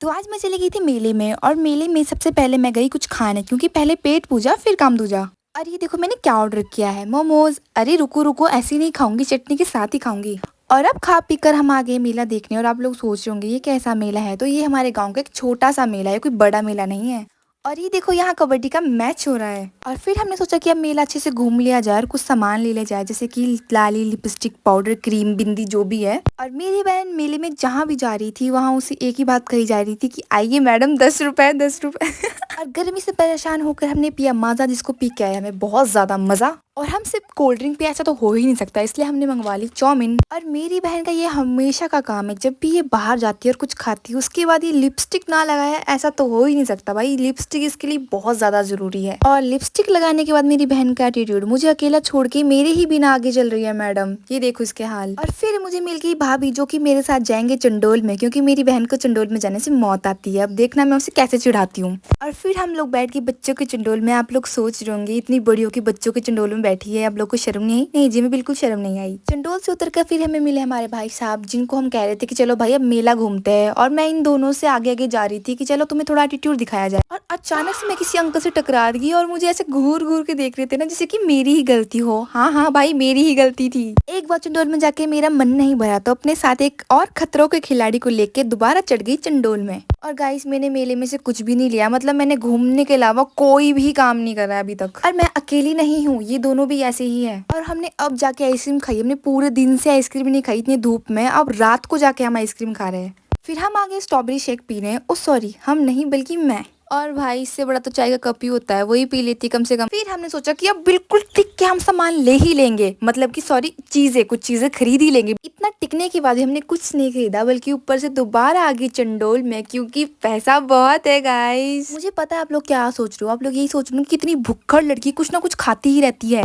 तो आज मैं चली गई थी मेले में और मेले में सबसे पहले मैं गई कुछ खाने क्योंकि पहले पेट पूजा फिर काम दूजा। और ये देखो मैंने क्या ऑर्डर किया है, मोमोज। अरे रुको रुको, ऐसे नहीं खाऊंगी, चटनी के साथ ही खाऊंगी। और अब खा पी कर हम आ गए मेला देखने। और आप लोग सोच रहे होंगे ये कैसा मेला है, तो ये हमारे गांव का एक छोटा सा मेला है, कोई बड़ा मेला नहीं है। और ये देखो यहाँ कबड्डी का मैच हो रहा है। और फिर हमने सोचा कि अब मेला अच्छे से घूम लिया जाए और कुछ सामान ले लिया जाए, जैसे कि लाली, लिपस्टिक, पाउडर, क्रीम, बिंदी, जो भी है। और मेरी बहन मेले में जहाँ भी जा रही थी वहाँ उसे एक ही बात कही जा रही थी कि आइए मैडम, 10 रुपए 10 रुपए। और गर्मी से परेशान होकर हमने पिया माजा, जिसको पी के आया हमें बहुत ज्यादा मजा। और हम सिर्फ कोल्ड ड्रिंक पे ऐसा तो हो ही नहीं सकता, इसलिए हमने मंगवा ली चाउमीन। और मेरी बहन का ये हमेशा का काम है, जब भी ये बाहर जाती है और कुछ खाती है उसके बाद ये लिपस्टिक ना लगाया ऐसा तो हो ही नहीं सकता भाई। लिपस्टिक इसके लिए बहुत ज्यादा जरूरी है। और लिपस्टिक लगाने के बाद मेरी बहन का एटीट्यूड, मुझे अकेला छोड़ के मेरे ही बिना आगे चल रही है मैडम, ये देखो इसके हाल। और फिर मुझे मिल गई भाभी जो कि मेरे साथ जाएंगे चंडोल में, क्योंकि मेरी बहन को चंडोल में जाने से मौत आती है। अब देखना मैं उसे कैसे चिढ़ाती हूँ। और फिर हम लोग बैठ के बच्चों के चंडोल में, आप लोग सोच रहे होंगे इतनी बड़ी हो के बच्चों के चंडोल में बैठी है, आप लोग को शर्म नहीं आई? नहीं जी, मैं बिल्कुल शर्म नहीं आई। चंडोल से उतरकर फिर हमें मिले हमारे भाई साहब, जिनको हम कह रहे थे कि चलो भाई अब मेला घूमते हैं। और मैं इन दोनों से आगे आगे जा रही थी कि चलो तुम्हें थोड़ा एटीट्यूड दिखाया जाए। और अचानक से मैं किसी अंकल से टकरा गई और मुझे ऐसे घूर घूर के देख रहे थे ना, जैसे कि मेरी ही गलती हो। हाँ हाँ भाई, मेरी ही गलती थी। एक बार चंडोल में जाके मेरा मन नहीं भरा तो अपने साथ एक और खतरों के खिलाड़ी को लेके दोबारा चढ़ गई चंडोल में। और गाइस, मैंने मेले में से कुछ भी नहीं लिया, मतलब मैंने घूमने के अलावा कोई भी काम नहीं करा अभी तक। और मैं अकेली नहीं हूँ, ये दोनों भी ऐसे ही है। और हमने अब जाके आइसक्रीम खाई, हमने पूरे दिन से आइसक्रीम नहीं खाई इतनी धूप में, अब रात को जाके हम आइसक्रीम खा रहे हैं। फिर हम आगे स्ट्रॉबेरी शेक पी रहे हैं। ओ सॉरी, हम नहीं बल्कि मैं। और भाई इससे बड़ा तो चाय का कप ही होता है, वही पी लेती कम से कम। फिर हमने सोचा कि अब बिल्कुल टिक के हम सामान ले ही लेंगे, मतलब कि सॉरी कुछ चीजें खरीद ही लेंगे। इतना टिकने के बाद हमने कुछ नहीं खरीदा, बल्कि ऊपर से दोबारा आ गई चंडोल में, क्योंकि पैसा बहुत है गाइस। मुझे पता है आप लोग क्या सोच रहे हो, आप लोग यही सोच रहे हो कि कितनी भुक्खड़ लड़की कुछ ना कुछ खाती ही रहती है।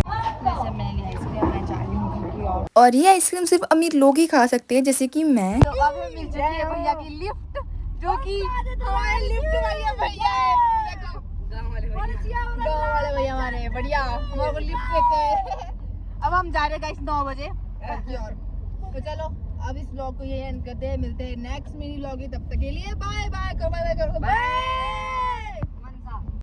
और ये आइसक्रीम सिर्फ अमीर लोग ही खा सकते हैं, जैसे कि मैं। तो अब हमें मिल चुकी है भैया की लिफ्ट, जो कि हमारे लिफ्ट भैया है। देखो गांव वाले भैया हमारे बढ़िया हमारे को लिफ्ट देते हैं। अब हम जा रहे हैं गाइस 9 बजे की ओर। तो चलो अब इस ब्लॉग को ये एंड करते हैं, मिलते हैं नेक्स्ट मिनी ब्लॉग। तब तक के लिए बाय बाय करो, बाय बाय करो, बाय।